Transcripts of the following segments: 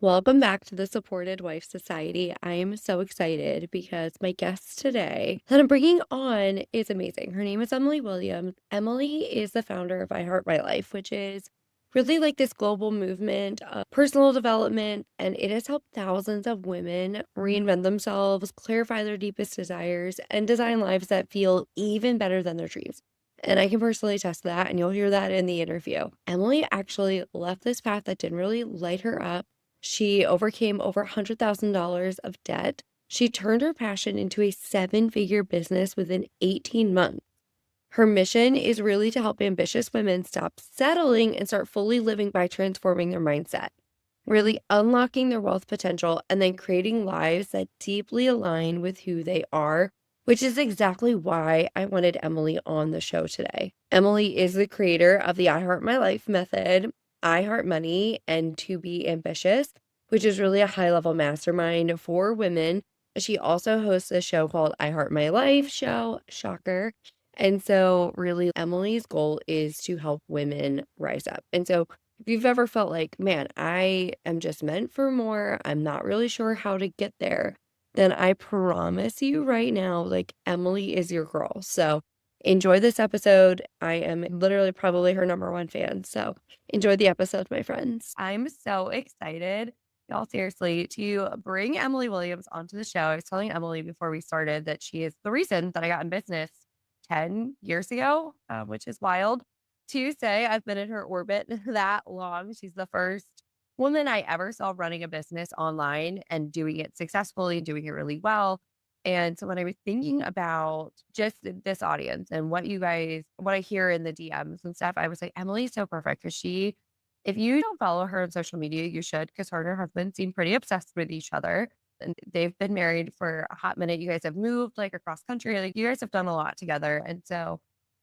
Welcome back to the Supported Wife Society. I am so excited because my guest today that I'm bringing on is amazing. Her name is Emily Williams. Emily is the founder of iHeart My Life, which is really like this global movement of personal development, and it has helped thousands of women reinvent themselves, clarify their deepest desires, and design lives that feel even better than their dreams. And I can personally attest to that, and you'll hear that in the interview. Emily actually left this path that didn't really light her up. She overcame over $100,000 of debt. She turned her passion into a seven-figure business within 18 months. Her mission is really to help ambitious women stop settling and start fully living by transforming their mindset, really unlocking their wealth potential, and then creating lives that deeply align with who they are, which is exactly why I wanted Emily on the show today. Emily is the creator of the iHeart My Life method, iHeart Money, and To Be Ambitious, which is really a high level mastermind for women. She also hosts a show called iHeart My Life Show, shocker. And so, really, Emily's goal is to help women rise up. And so, if you've ever felt like, man, I am just meant for more, I'm not really sure how to get there, then I promise you right now, like, Emily is your girl. So, enjoy this episode. I am literally probably her number one fan. So, enjoy the episode, my friends. I'm so excited, y'all, seriously, to bring Emily Williams onto the show. I was telling Emily before we started that she is the reason that I got in business 10 years ago, which is wild to say. I've been in her orbit that long. She's the first woman I ever saw running a business online and doing it successfully, doing it really well. And so when I was thinking about just this audience and what I hear in the DMs and stuff, I was like, Emily's so perfect because if you don't follow her on social media, you should, because her and her husband seem pretty obsessed with each other, and they've been married for a hot minute. You guys have moved like across country. Like you guys have done a lot together. And so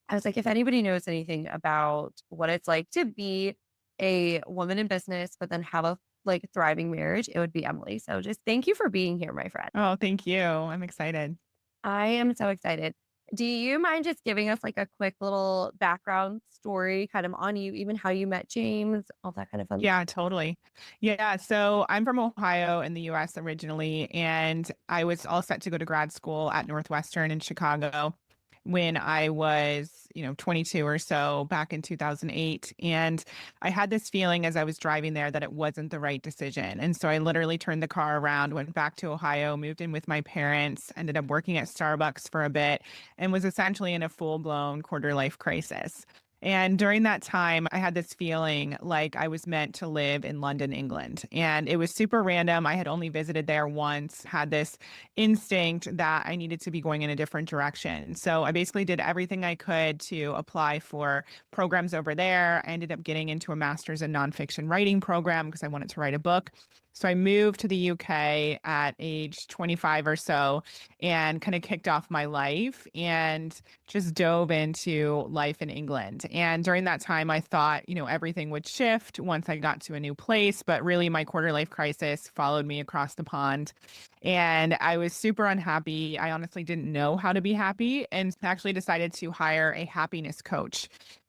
I was like, if anybody knows anything about what it's like to be a woman in business, but then have a like thriving marriage, it would be Emily. So just thank you for being here, my friend. Oh, thank you. I'm excited. I am so excited. Do you mind just giving us like a quick little background story kind of on you, even how you met James, all that kind of fun Yeah, totally. Yeah, so I'm from Ohio in the US originally, and I was all set to go to grad school at Northwestern in Chicago when I was, 22 or so back in 2008. And I had this feeling as I was driving there that it wasn't the right decision. And so I literally turned the car around, went back to Ohio, moved in with my parents, ended up working at Starbucks for a bit, and was essentially in a full-blown quarter life crisis. And during that time, I had this feeling like I was meant to live in London, England. And it was super random. I had only visited there once, had this instinct that I needed to be going in a different direction. So I basically did everything I could to apply for programs over there. I ended up getting into a master's in nonfiction writing program because I wanted to write a book. So I moved to the UK at age 25 or so and kind of kicked off my life and just dove into life in England. And during that time, I thought, everything would shift once I got to a new place. But really, my quarter life crisis followed me across the pond. And I was super unhappy. I honestly didn't know how to be happy and actually decided to hire a happiness coach.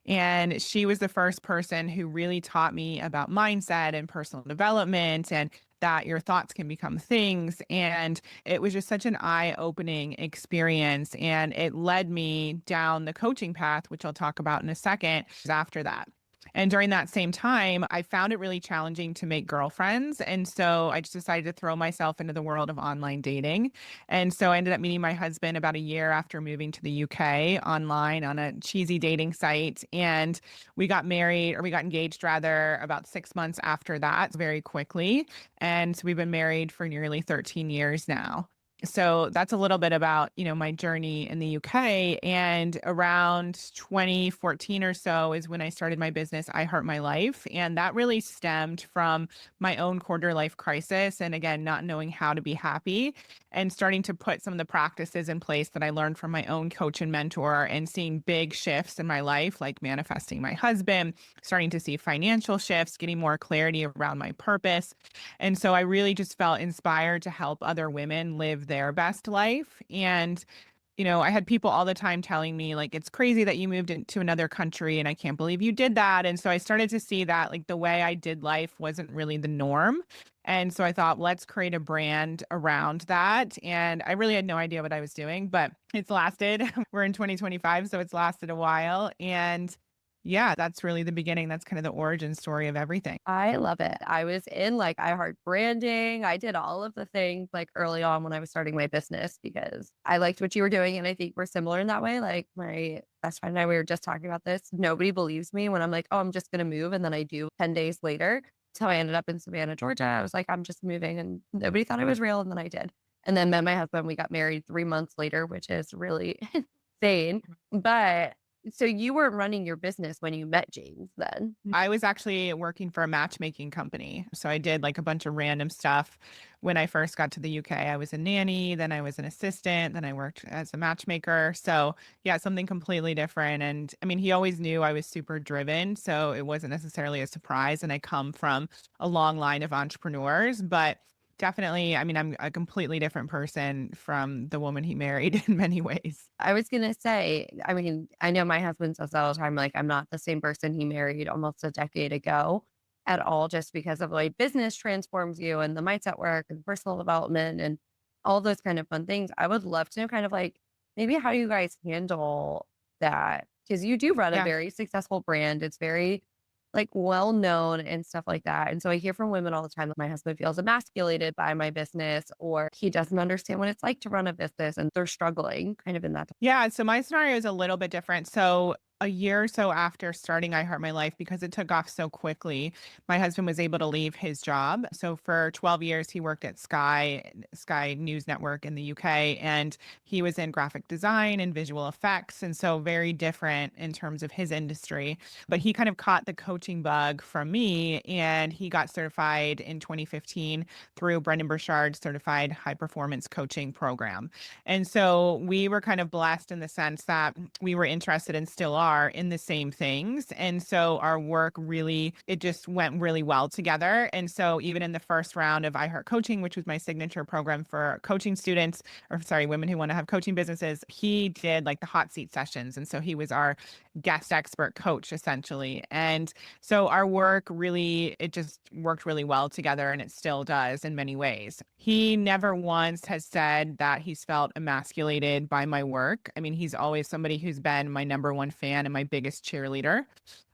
And she was the first person who really taught me about mindset and personal development and that your thoughts can become things. And it was just such an eye-opening experience, and it led me down the coaching path, which I'll talk about in a second, after that. And during that same time, I found it really challenging to make girlfriends. And so I just decided to throw myself into the world of online dating. And so I ended up meeting my husband about a year after moving to the UK online on a cheesy dating site. And we got married, or we got engaged rather, about 6 months after that, very quickly. And so we've been married for nearly 13 years now. So that's a little bit about, my journey in the UK. And around 2014 or so is when I started my business, iHeart My Life. And that really stemmed from my own quarter life crisis. And again, not knowing how to be happy and starting to put some of the practices in place that I learned from my own coach and mentor and seeing big shifts in my life, like manifesting my husband, starting to see financial shifts, getting more clarity around my purpose. And so I really just felt inspired to help other women live their best life. And I had people all the time telling me, like, "It's crazy that you moved into another country, and I can't believe you did that." And so I started to see that, like, the way I did life wasn't really the norm. And so I thought, let's create a brand around that. And I really had no idea what I was doing, but it's lasted. We're in 2025, so it's lasted a while. And yeah, that's really the beginning. That's kind of the origin story of everything. I love it. I was in like iHeart branding. I did all of the things like early on when I was starting my business because I liked what you were doing. And I think we're similar in that way. Like my best friend and I, we were just talking about this. Nobody believes me when I'm like, oh, I'm just going to move. And then I do 10 days later. So I ended up in Savannah, Georgia. I was like, I'm just moving. And nobody thought it was real. And then I did. And then met my husband. We got married 3 months later, which is really insane. But so you weren't running your business when you met James then? I was actually working for a matchmaking company. So I did like a bunch of random stuff. When I first got to the UK, I was a nanny, then I was an assistant, then I worked as a matchmaker. So, yeah, something completely different. And I mean, he always knew I was super driven. So it wasn't necessarily a surprise. And I come from a long line of entrepreneurs, but definitely, I mean, I'm a completely different person from the woman he married in many ways. I was gonna say, I mean, I know my husband says that all the time, like, I'm not the same person he married almost a decade ago at all, just because of the way business transforms you and the mindset work and personal development and all those kind of fun things. I would love to know kind of like maybe how you guys handle that because you do run a Yeah. very successful brand. It's very like well known and stuff like that. And so I hear from women all the time that my husband feels emasculated by my business or he doesn't understand what it's like to run a business and they're struggling kind of in that. Yeah, so my scenario is a little bit different. So a year or so after starting I Heart My Life, because it took off so quickly, my husband was able to leave his job. So for 12 years, he worked at Sky News Network in the UK, and he was in graphic design and visual effects. And so very different in terms of his industry. But he kind of caught the coaching bug from me, and he got certified in 2015 through Brendan Burchard's certified high performance coaching program. And so we were kind of blessed in the sense that we were interested and still are in the same things. And so our work really, it just went really well together. And so even in the first round of iHeart Coaching, which was my signature program for coaching students, or sorry, women who want to have coaching businesses, he did like the hot seat sessions. And so he was our guest expert coach essentially. And so our work really, it just worked really well together and it still does in many ways. He never once has said that he's felt emasculated by my work. I mean, he's always somebody who's been my number one fan and my biggest cheerleader.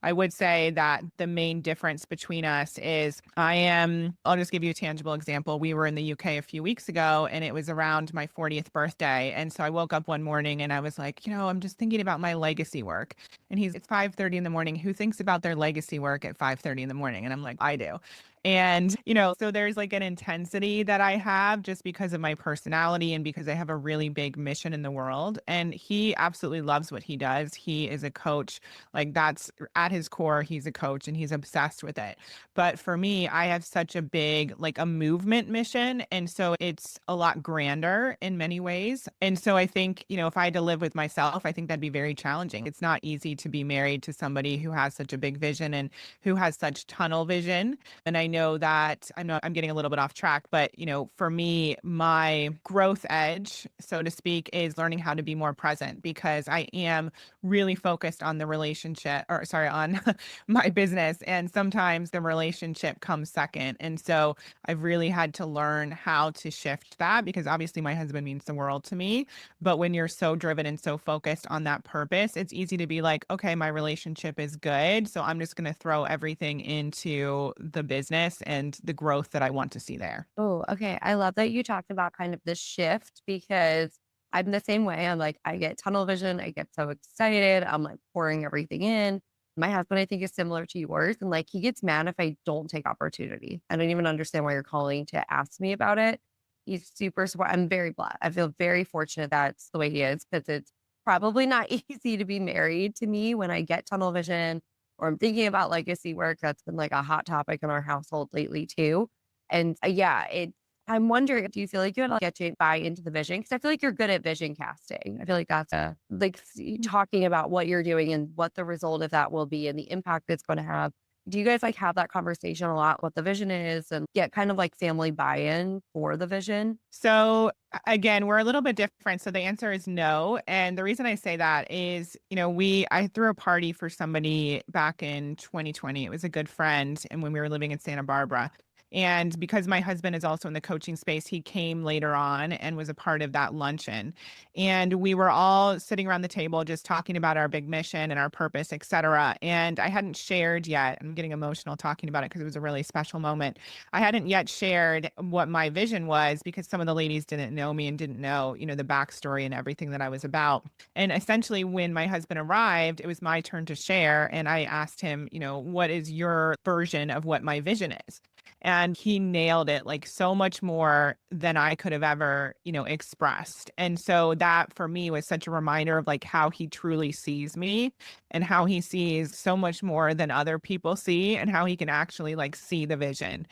I would say that the main difference between us is I'll just give you a tangible example. We were in the UK a few weeks ago and it was around my 40th birthday. And so I woke up one morning and I was like, I'm just thinking about my legacy work. And it's 5:30 in the morning. Who thinks about their legacy work at 5:30 in the morning? And I'm like, I do. And, so there's like an intensity that I have just because of my personality and because I have a really big mission in the world. And he absolutely loves what he does. He is a coach. Like that's at his core, he's a coach and he's obsessed with it. But for me, I have such a big, like a movement mission. And so it's a lot grander in many ways. And so I think, if I had to live with myself, I think that'd be very challenging. It's not easy to be married to somebody who has such a big vision and who has such tunnel vision. And I know that I'm getting a little bit off track, but for me, my growth edge, so to speak, is learning how to be more present because I am really focused on the relationship or sorry, on my business. And sometimes the relationship comes second. And so I've really had to learn how to shift that because obviously my husband means the world to me. But when you're so driven and so focused on that purpose, it's easy to be like, okay, my relationship is good. So I'm just going to throw everything into the business and the growth that I want to see there. Oh, okay. I love that you talked about kind of the shift because I'm the same way. I'm like, I get tunnel vision. I get so excited. I'm like pouring everything in. My husband, I think, is similar to yours. And like, he gets mad if I don't take opportunity. I don't even understand why you're calling to ask me about it. He's super support. I'm very blessed. I feel very fortunate that's the way he is because it's probably not easy to be married to me when I get tunnel vision or I'm thinking about legacy work. That's been like a hot topic in our household lately, too and, yeah, I'm wondering, do you feel like you had to get to buy into the vision? Because I feel like you're good at vision casting. I feel like that's like talking about what you're doing and what the result of that will be and the impact it's going to have. Do you guys like have that conversation a lot, what the vision is and get kind of like family buy-in for the vision? So again, we're a little bit different. So the answer is no. And the reason I say that is, I threw a party for somebody back in 2020. It was a good friend. And when we were living in Santa Barbara. And because my husband is also in the coaching space, he came later on and was a part of that luncheon. And we were all sitting around the table just talking about our big mission and our purpose, et cetera. And I hadn't shared yet. I'm getting emotional talking about it because it was a really special moment. I hadn't yet shared what my vision was because some of the ladies didn't know me and didn't know, the backstory and everything that I was about. And essentially, when my husband arrived, it was my turn to share. And I asked him, what is your version of what my vision is? And he nailed it like so much more than I could have ever, expressed. And so that for me was such a reminder of like how he truly sees me and how he sees so much more than other people see and how he can actually like see the vision.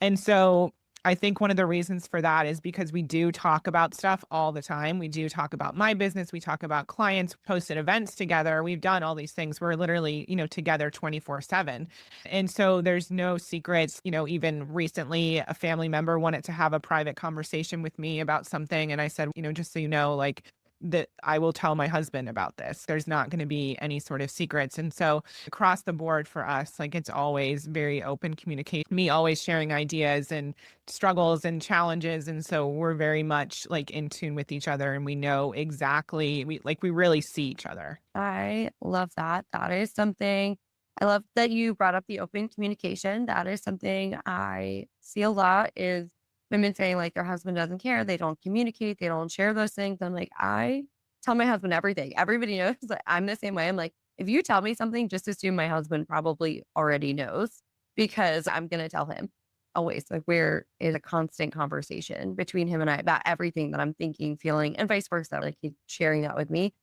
And so I think one of the reasons for that is because we do talk about stuff all the time. We do talk about my business. We talk about clients, hosted events together. We've done all these things. We're literally, together 24/7. And so there's no secrets. Even recently, a family member wanted to have a private conversation with me about something. And I said, just so you know, like, that I will tell my husband about this. There's not going to be any sort of secrets. And so across the board for us, like it's always very open communication, me always sharing ideas and struggles and challenges. And so we're very much like in tune with each other and we know exactly, we really see each other. I love that. That is something I love that you brought up the open communication. That is something I see a lot is women saying like their husband doesn't care, they don't communicate, they don't share those things. I'm like, I tell my husband everything. Everybody knows that I'm the same way. I'm like, if you tell me something, just assume my husband probably already knows because I'm gonna tell him always. Like we're in a constant conversation between him and I about everything that I'm thinking, feeling, and vice versa. Like he's sharing that with me.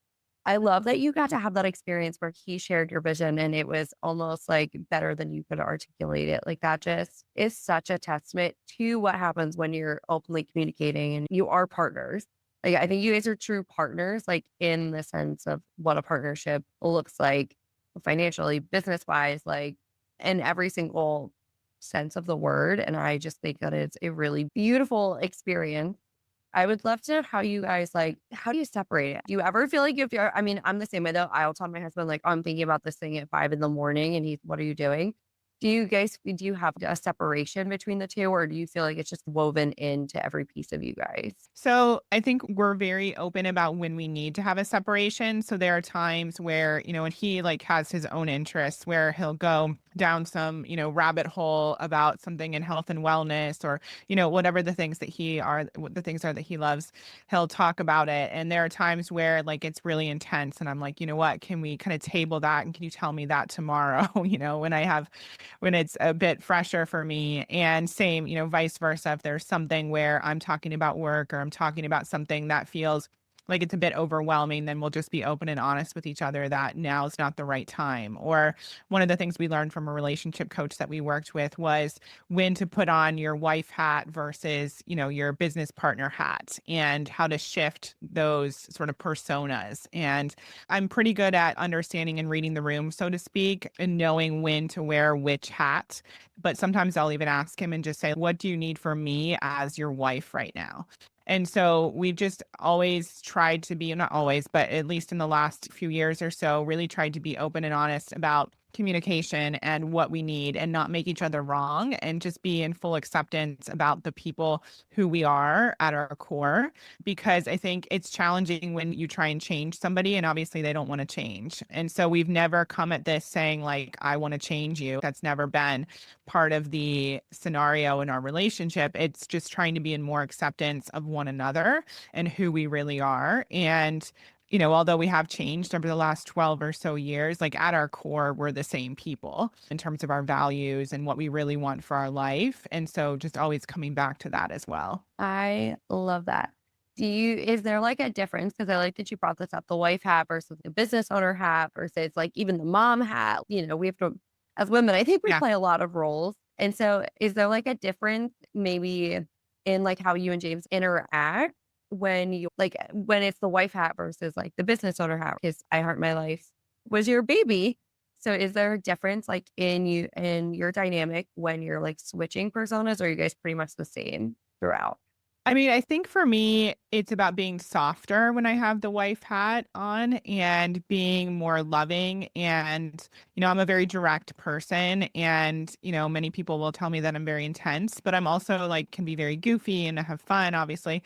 I love that you got to have that experience where he shared your vision and it was almost like better than you could articulate it. Like that just is such a testament to what happens when you're openly communicating and you are partners. Like I think you guys are true partners, like in the sense of what a partnership looks like financially, business wise, like in every single sense of the word. And I just think that it's a really beautiful experience. I would love to know how you guys like, how do you separate it? Do you ever feel like if you're, I mean, I'm the same way though. I'll tell my husband, like, oh, I'm thinking about this thing at 5 in the morning and he's, what are you doing? Do you have a separation between the two or do you feel like it's just woven into every piece of you guys? So I think we're very open about when we need to have a separation. So there are times where, and he like has his own interests where he'll go down some, rabbit hole about something in health and wellness or, whatever the things that what the things are that he loves, he'll talk about it. And there are times where like it's really intense and I'm like, you know what, can we kind of table that and can you tell me that tomorrow, when it's a bit fresher for me. And same, vice versa. If there's something where I'm talking about work or I'm talking about something that feels like it's a bit overwhelming, then we'll just be open and honest with each other that now is not the right time. Or one of the things we learned from a relationship coach that we worked with was when to put on your wife hat versus, your business partner hat and how to shift those sort of personas. And I'm pretty good at understanding and reading the room, so to speak, and knowing when to wear which hat. But sometimes I'll even ask him and just say, what do you need from me as your wife right now? And so we've just always tried to be, not always, but at least in the last few years or so, really tried to be open and honest about communication and what we need and not make each other wrong and just be in full acceptance about the people who we are at our core. Because I think it's challenging when you try and change somebody and obviously they don't want to change. And so we've never come at this saying, like, I want to change you. That's never been part of the scenario in our relationship. It's just trying to be in more acceptance of one another and who we really are. And although we have changed over the last 12 or so years, like at our core, we're the same people in terms of our values and what we really want for our life. And so just always coming back to that as well. I love that. Is there like a difference? Because I like that you brought this up, the wife hat versus the business owner hat versus like even the mom hat. We have to, as women, I think we Yeah. play a lot of roles. And so is there like a difference maybe in like how you and James interact when you like when it's the wife hat versus like the business owner hat? Because I Heart My Life was your baby. So is there a difference like in your dynamic when you're like switching personas, or are you guys pretty much the same throughout? I mean, I think for me, it's about being softer when I have the wife hat on and being more loving. And, I'm a very direct person. And, many people will tell me that I'm very intense, but I'm also like can be very goofy and have fun, obviously.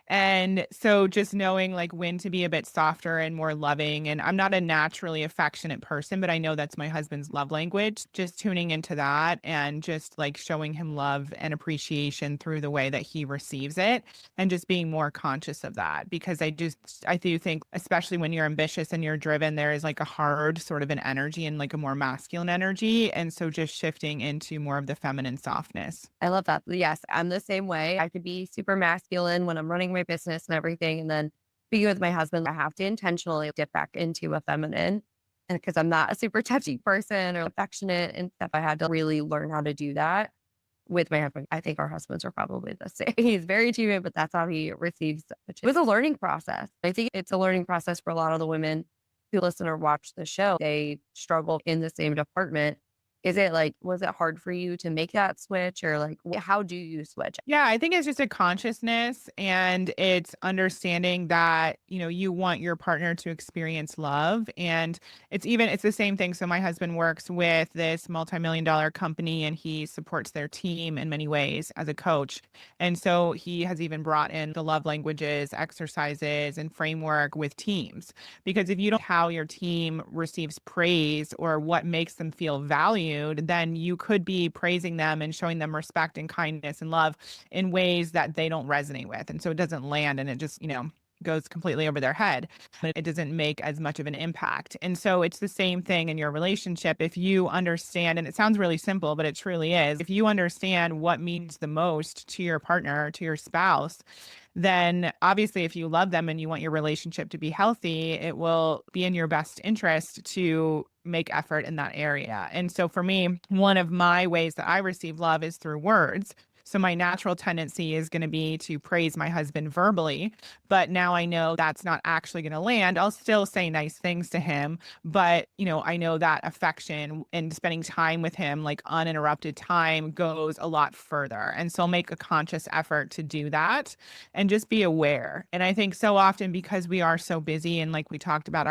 And so just knowing like when to be a bit softer and more loving. And I'm not a naturally affectionate person, but I know that's my husband's love language. Just tuning into that and just like showing him love and appreciation through the way that he receives it and just being more conscious of that because I do think especially when you're ambitious and you're driven there is like a hard sort of an energy and like a more masculine energy and so just shifting into more of the feminine softness. I love that. Yes, I'm the same way. I could be super masculine when I'm running my business and everything. And then being with my husband, I have to intentionally dip back into a feminine. And because I'm not a super touchy person or affectionate and stuff, I had to really learn how to do that with my husband. I think our husbands are probably the same. He's very achievement, but that's how he receives, which was a learning process. I think it's a learning process for a lot of the women who listen or watch the show. They struggle in the same department. Is it like, was it hard for you to make that switch, or like, how do you switch? Yeah, I think it's just a consciousness and it's understanding that, you want your partner to experience love. And it's the same thing. So my husband works with this multi-million dollar company and he supports their team in many ways as a coach. And so he has even brought in the love languages, exercises, and framework with teams. Because if you don't know how your team receives praise or what makes them feel valued, then you could be praising them and showing them respect and kindness and love in ways that they don't resonate with. And so it doesn't land and it just, goes completely over their head. It doesn't make as much of an impact. And so it's the same thing in your relationship. If you understand, and it sounds really simple, but it truly is, if you understand what means the most to your partner, to your spouse, then obviously if you love them and you want your relationship to be healthy, it will be in your best interest to make effort in that area. And so for me, one of my ways that I receive love is through words. So my natural tendency is going to be to praise my husband verbally, but now I know that's not actually going to land. I'll still say nice things to him, but I know that affection and spending time with him, like uninterrupted time, goes a lot further. And so I'll make a conscious effort to do that and just be aware. And I think so often because we are so busy and like we talked about,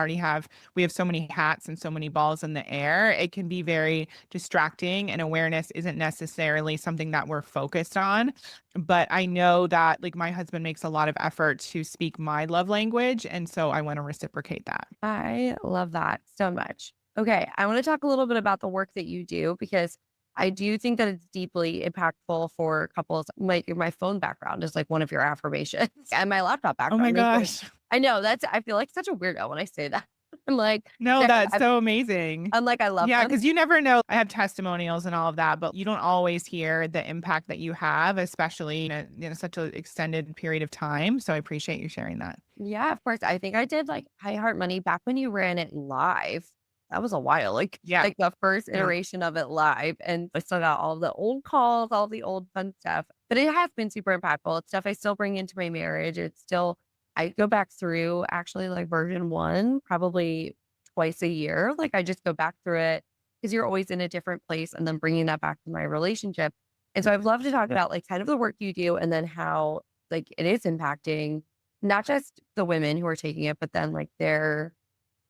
we have so many hats and so many balls in the air, it can be very distracting and awareness isn't necessarily something that we're focused on. But I know that like my husband makes a lot of effort to speak my love language. And so I want to reciprocate that. I love that so much. Okay, I want to talk a little bit about the work that you do because I do think that it's deeply impactful for couples. My phone background is like one of your affirmations, and my laptop Oh my background is like, gosh. I know I feel like such a weirdo when I say that. I'm like, No, yeah, that's so amazing. I'm like, I love Yeah, them. because you never know. I have testimonials and all of that, but you don't always hear the impact that you have, especially in such an extended period of time. So I appreciate you sharing that. Yeah, of course. I think I did like iHeart Money back when you ran it live. That was a while, Yeah. like the first Yeah. iteration of it live. And I still got all the old calls, all the old fun stuff. But it has been super impactful. It's stuff I still bring into my marriage. It's still, I go back through actually like version one, probably twice a year. Like I just go back through it because you're always in a different place and then bringing that back to my relationship. And so I'd love to talk about like kind of the work you do and then how like it is impacting not just the women who are taking it, but then like their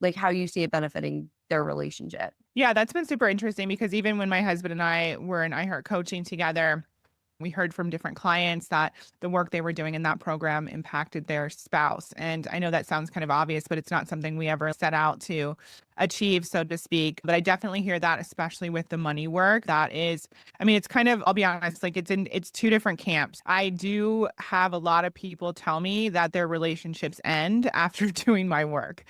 like how you see it benefiting their relationship. Yeah, that's been super interesting because even when my husband and I were in iHeart coaching together, we heard from different clients that the work they were doing in that program impacted their spouse. And I know that sounds kind of obvious, but it's not something we ever set out to achieve, so to speak. But I definitely hear that, especially with the money work. That is, I mean, it's kind of, I'll be honest, like it's two different camps. I do have a lot of people tell me that their relationships end after doing my work.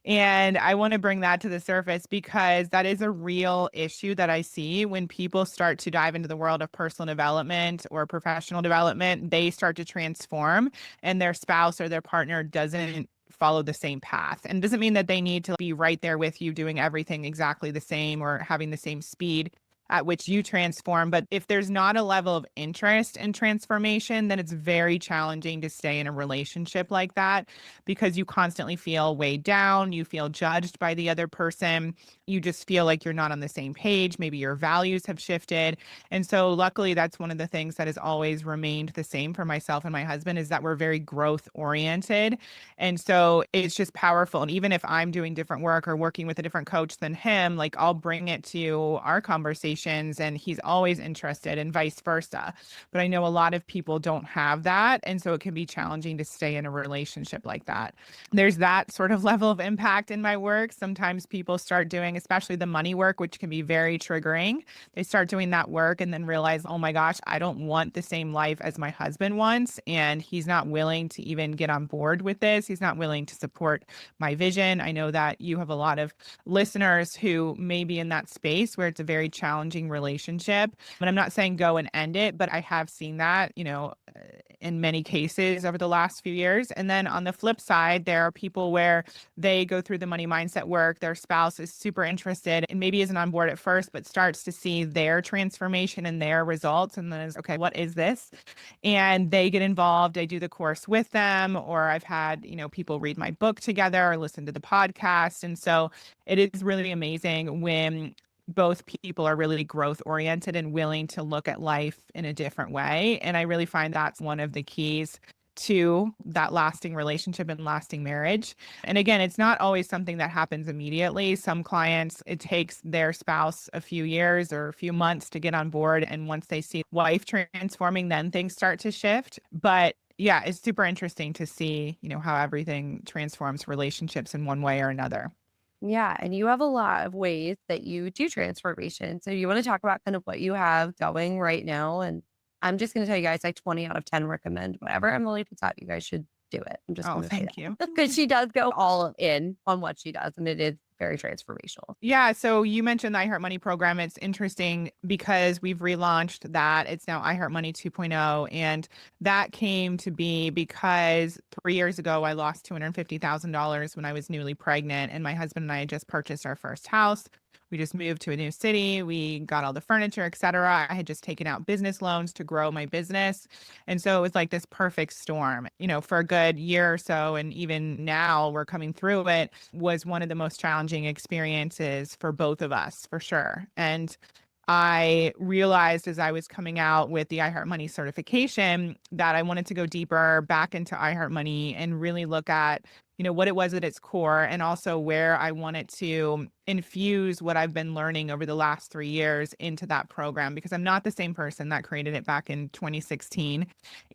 And I want to bring that to the surface because that is a real issue that I see when people start to dive into the world of personal development or professional development. They start to transform, and their spouse or their partner doesn't follow the same path. And doesn't mean that they need to be right there with you doing everything exactly the same or having the same speed. at which you transform. But if there's not a level of interest in transformation, then it's very challenging to stay in a relationship like that because you constantly feel weighed down, you feel judged by the other person, you just feel like you're not on the same page, maybe your values have shifted. And so luckily that's one of the things that has always remained the same for myself and my husband is that we're very growth oriented. And so it's just powerful. And even if I'm doing different work or working with a different coach than him, like I'll bring it to our conversations and he's always interested and vice versa. But I know a lot of people don't have that. And so it can be challenging to stay in a relationship like that. There's that sort of level of impact in my work. Sometimes people start doing, especially the money work, which can be very triggering. They start doing that work and then realize, oh my gosh, I don't want the same life as my husband wants. And he's not willing to even get on board with this. He's not willing to support my vision. I know that you have a lot of listeners who may be in that space where it's a very challenging relationship. But I'm not saying go and end it, but I have seen that, in many cases over the last few years. And then on the flip side, there are people where they go through the money mindset work, their spouse is super interested and maybe isn't on board at first, but starts to see their transformation and their results. And then is, okay, what is this? And they get involved. I do the course with them, or I've had, people read my book together or listen to the podcast. And so it is really amazing when both people are really growth oriented and willing to look at life in a different way. And I really find that's one of the keys to that lasting relationship and lasting marriage. And again, it's not always something that happens immediately. Some clients, it takes their spouse a few years or a few months to get on board. And once they see wife transforming, then things start to shift. But yeah, it's super interesting to see, how everything transforms relationships in one way or another. Yeah, and you have a lot of ways that you do transformation. So you want to talk about kind of what you have going right now? And I'm just going to tell you guys, like 20 out of 10 recommend whatever Emily puts out. You guys should do it. I'm just Oh, going to say thank you. that because she does go all in on what she does, and it is very transformational. Yeah, so you mentioned the iHeart Money program. It's interesting because we've relaunched that. It's now iHeart Money 2.0. And that came to be because 3 years ago, I lost $250,000 when I was newly pregnant. And my husband and I had just purchased our first house. We just moved to a new city. We got all the furniture, et cetera. I had just taken out business loans to grow my business. And so it was like this perfect storm, for a good year or so. And even now we're coming through it was one of the most challenging experiences for both of us, for sure. And I realized as I was coming out with the iHeart Money certification that I wanted to go deeper back into iHeart Money and really look at, what it was at its core and also where I wanted to infuse what I've been learning over the last 3 years into that program because I'm not the same person that created it back in 2016.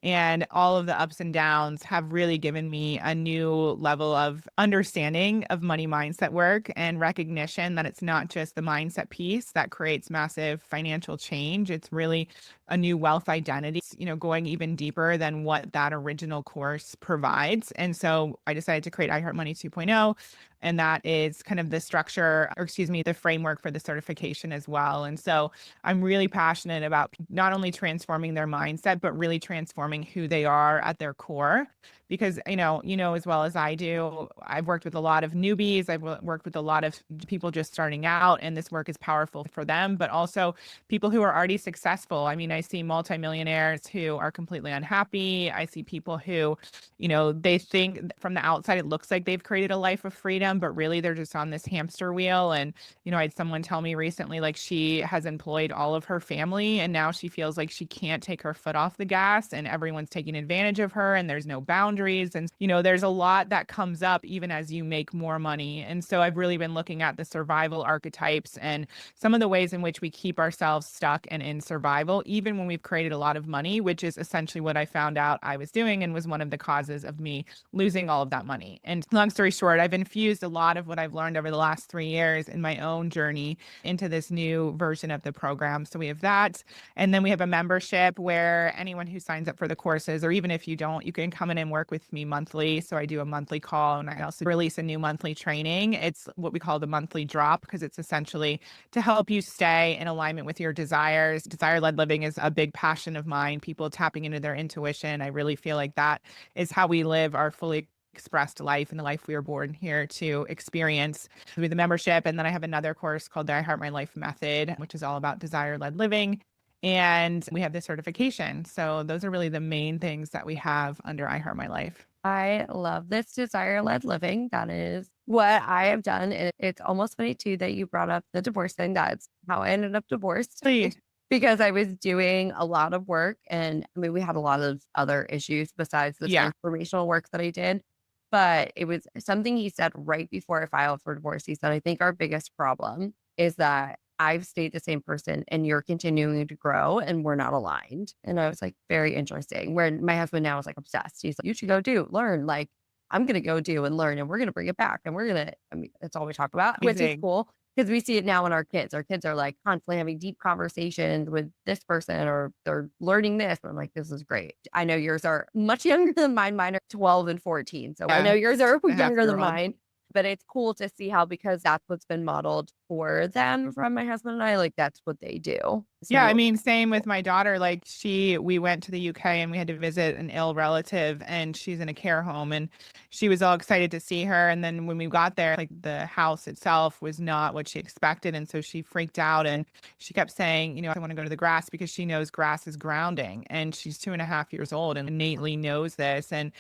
And all of the ups and downs have really given me a new level of understanding of money mindset work and recognition that it's not just the mindset piece that creates massive financial change. It's really a new wealth identity, going even deeper than what that original course provides. And so I decided to create iHeart Money 2.0. And that is kind of the structure, or excuse me, the framework for the certification as well. And so I'm really passionate about not only transforming their mindset, but really transforming who they are at their core. Because, as well as I do, I've worked with a lot of newbies. I've worked with a lot of people just starting out, and this work is powerful for them, but also people who are already successful. I mean, I see multimillionaires who are completely unhappy. I see people who, they think from the outside, it looks like they've created a life of freedom, but really they're just on this hamster wheel. And, I had someone tell me recently, like she has employed all of her family and now she feels like she can't take her foot off the gas and everyone's taking advantage of her and there's no boundaries. And, there's a lot that comes up even as you make more money. And so I've really been looking at the survival archetypes and some of the ways in which we keep ourselves stuck and in survival, even when we've created a lot of money, which is essentially what I found out I was doing and was one of the causes of me losing all of that money. And long story short, I've infused a lot of what I've learned over the last 3 years in my own journey into this new version of the program. So we have that. And then we have a membership where anyone who signs up for the courses, or even if you don't, you can come in and work with me monthly. So I do a monthly call and I also release a new monthly training. It's what we call the monthly drop because it's essentially to help you stay in alignment with your desires. Desire-led living is a big passion of mine, people tapping into their intuition. I really feel like that is how we live our fully expressed life and the life we were born here to experience through the membership. And then I have another course called the iHeart My Life Method, which is all about desire led living. And we have the certification. So those are really the main things that we have under iHeart My Life. I love this desire-led living. That is what I have done, and it's almost funny too that you brought up the divorce thing. That's how I ended up divorced Please. because I was doing a lot of work, and I mean, we had a lot of other issues besides the Yeah. transformational work that I did, but it was something he said right before I filed for divorce. He said, "I think our biggest problem is that I've stayed the same person and you're continuing to grow and we're not aligned." And I was like, very interesting. Where my husband now is like obsessed. He's like, "You should go do, learn." Like, I'm going to go do and learn and we're going to bring it back. And we're going to, I mean, that's all we talk about, which is Amazing. cool because we see it now in our kids. Our kids are like constantly having deep conversations with this person or they're learning this. And I'm like, this is great. I know yours are much younger than mine. Mine are 12 and 14. So I know Yeah. yours are A half younger year than old. mine. But it's cool to see how because that's what's been modeled for them from my husband and I, like, that's what they do. Yeah, I So mean, same with my daughter. Like we went to the UK and we had to visit an ill relative and she's in a care home and she was all excited to see her. And then when we got there, like the house itself was not what she expected. And so she freaked out and she kept saying, I want to go to the grass because she knows grass is grounding. And she's 2.5 years old and innately knows this. And,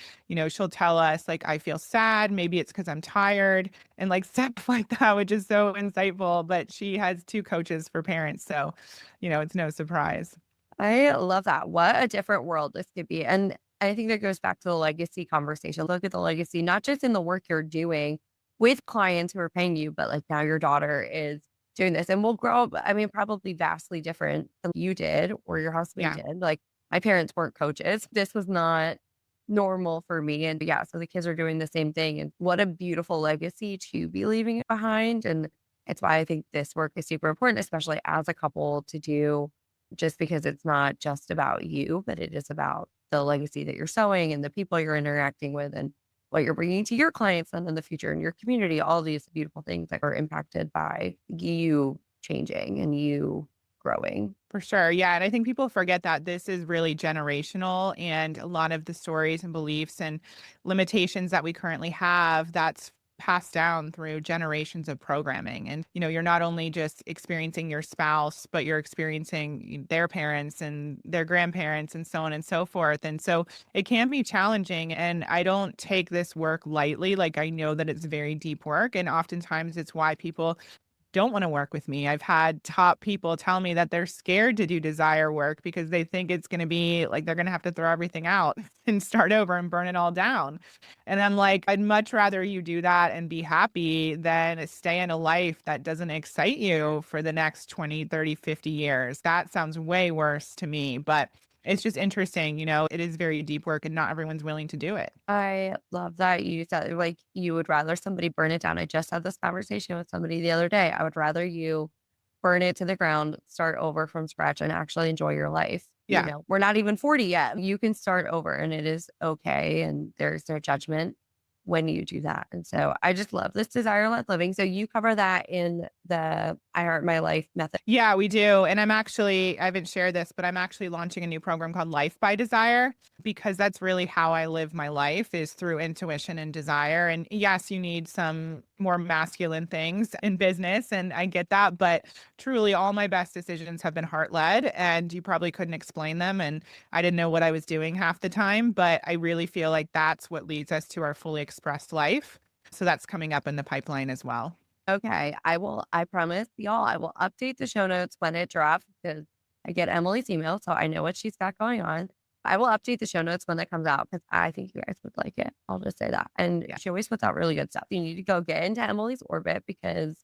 she'll tell us like, I feel sad. Maybe it's because I'm tired and like stuff like that, which is so insightful. But she has two coaches for parents. So it's no surprise. I love that. What a different world this could be. And I think that goes back to the legacy conversation. Look at the legacy, not just in the work you're doing with clients who are paying you, but like now your daughter is doing this and will grow up, I mean, probably vastly different than you did or your husband Yeah, did. Like my parents weren't coaches. This was not normal for me. And yeah, so the kids are doing the same thing. And what a beautiful legacy to be leaving behind. And it's why I think this work is super important, especially as a couple to do just because it's not just about you, but it is about the legacy that you're sowing and the people you're interacting with and what you're bringing to your clients and in the future in your community, all these beautiful things that are impacted by you changing and you growing. for sure. Yeah. And I think people forget that this is really generational and a lot of the stories and beliefs and limitations that we currently have, that's passed down through generations of programming. And, you're not only just experiencing your spouse, but you're experiencing their parents and their grandparents and so on and so forth. And so it can be challenging. And I don't take this work lightly. Like I know that it's very deep work. And oftentimes it's why people don't wanna work with me. I've had top people tell me that they're scared to do desire work because they think it's gonna be like they're gonna have to throw everything out and start over and burn it all down. And I'm like, I'd much rather you do that and be happy than stay in a life that doesn't excite you for the next 20, 30, 50 years. That sounds way worse to me, but it's just interesting, it is very deep work and not everyone's willing to do it. I love that you said like you would rather somebody burn it down. I just had this conversation with somebody the other day. I would rather you burn it to the ground, start over from scratch, and actually enjoy your life. Yeah. We're not even 40 yet. You can start over and it is okay. And there's no judgment when you do that. And so I just love this desire led living. So you cover that in the I Heart My Life method. Yeah, we do. And I haven't shared this, but I'm actually launching a new program called Life by Desire because that's really how I live my life is through intuition and desire. And yes, you need some more masculine things in business. And I get that. But truly, all my best decisions have been heart led. And you probably couldn't explain them. And I didn't know what I was doing half the time. But I really feel like that's what leads us to our fully expressed life. So that's coming up in the pipeline as well. Okay. I promise y'all, I will update the show notes when it drops because I get Emily's email. So I know what she's got going on. I will update the show notes when it comes out because I think you guys would like it. I'll just say that. And Yeah. she always puts out really good stuff. You need to go get into Emily's orbit because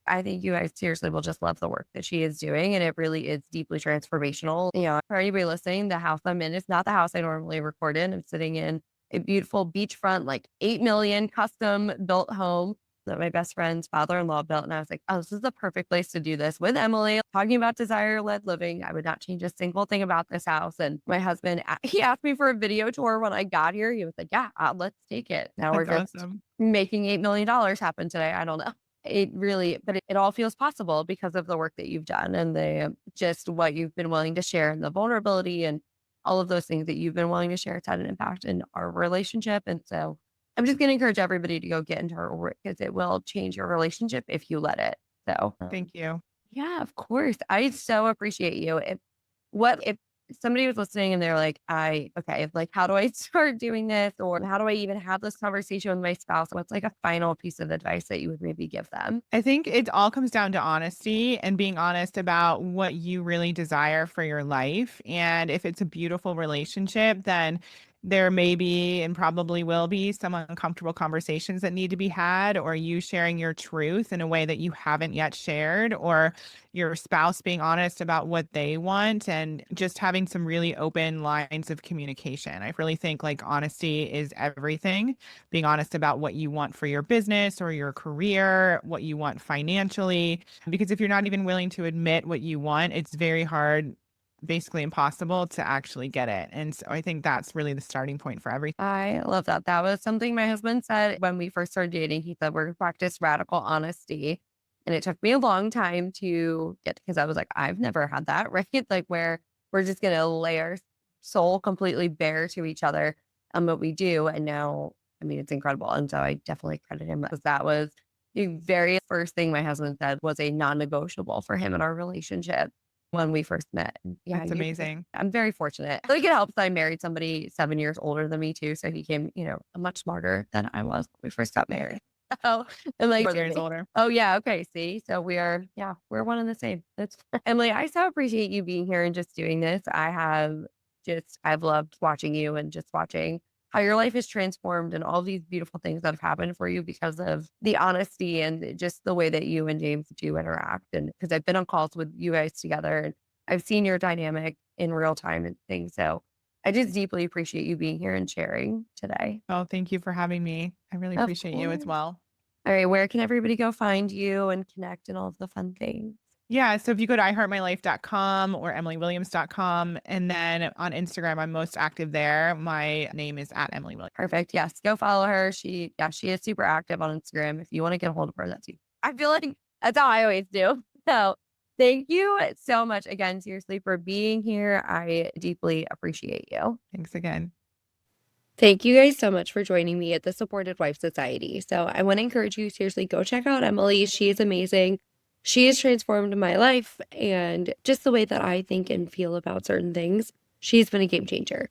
I think you guys seriously will just love the work that she is doing. And it really is deeply transformational. For anybody listening, the house I'm in is not the house I normally record in. I'm sitting in a beautiful beachfront, like 8 million custom built home that my best friend's father-in-law built. And I was like, oh, this is the perfect place to do this with Emily, talking about desire-led living. I would not change a single thing about this house. And my husband, he asked me for a video tour when I got here. He was like, yeah, let's take it. Now we're That's just awesome. making $8 million happen today. I don't know. It really, but it all feels possible because of the work that you've done and the just what you've been willing to share and the vulnerability and all of those things that you've been willing to share. It's had an impact in our relationship. And so I'm just going to encourage everybody to go get into her work because it will change your relationship if you let it. So, Thank you. yeah, of course. I so appreciate you. If somebody was listening and they're like, okay, like, how do I start doing this? Or how do I even have this conversation with my spouse? What's like a final piece of advice that you would maybe give them? I think it all comes down to honesty and being honest about what you really desire for your life. And if it's a beautiful relationship, then there may be and probably will be some uncomfortable conversations that need to be had, or you sharing your truth in a way that you haven't yet shared, or your spouse being honest about what they want, and just having some really open lines of communication. I really think like honesty is everything, being honest about what you want for your business or your career, what you want financially. Because if you're not even willing to admit what you want, it's very hard, basically impossible to actually get it. And so I think that's really the starting point for everything. I love that. That was something my husband said when we first started dating. He said, we're going to practice radical honesty. And it took me a long time to get because I was like, I've never had that, right? Like where we're just going to lay our soul completely bare to each other. But we do. And now, I mean, it's incredible. And so I definitely credit him because that was the very first thing my husband said was a non negotiable for him in our relationship when we first met. And yeah, That's amazing. I'm very fortunate. I think it helps that I married somebody 7 years older than me too. So he came, much smarter than I was when we first got married. Oh, and like, 6 years older. oh yeah, okay. See, so we're one and the same. That's Emily. I so appreciate you being here and just doing this. I've loved watching you and just watching how your life is transformed and all these beautiful things that have happened for you because of the honesty and just the way that you and James do interact. And because I've been on calls with you guys together and I've seen your dynamic in real time and things. So I just deeply appreciate you being here and sharing today. Oh, thank you for having me. I really Of appreciate you as course. well. All right. Where can everybody go find you and connect and all of the fun things? Yeah, so if you go to iHeartMyLife.com or EmilyWilliams.com, and then on Instagram, I'm most active there. My name is at Emily Williams. Perfect. Yes. Go follow her. She is super active on Instagram. If you want to get a hold of her, that's you. I feel like that's how I always do. So thank you so much again, seriously, for being here. I deeply appreciate you. Thanks again. Thank you guys so much for joining me at the Supported Wife Society. So I want to encourage you, seriously, go check out Emily. She is amazing. She has transformed my life and just the way that I think and feel about certain things. She's been a game changer.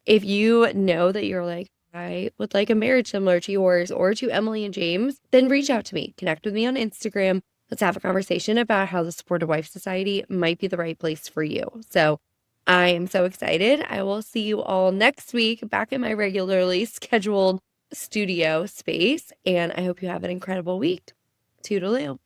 If you know that you're like, I would like a marriage similar to yours or to Emily and James, then reach out to me. Connect with me on Instagram. Let's have a conversation about how the Supportive Wife Society might be the right place for you. So I am so excited. I will see you all next week back in my regularly scheduled studio space. And I hope you have an incredible week. Toodaloo.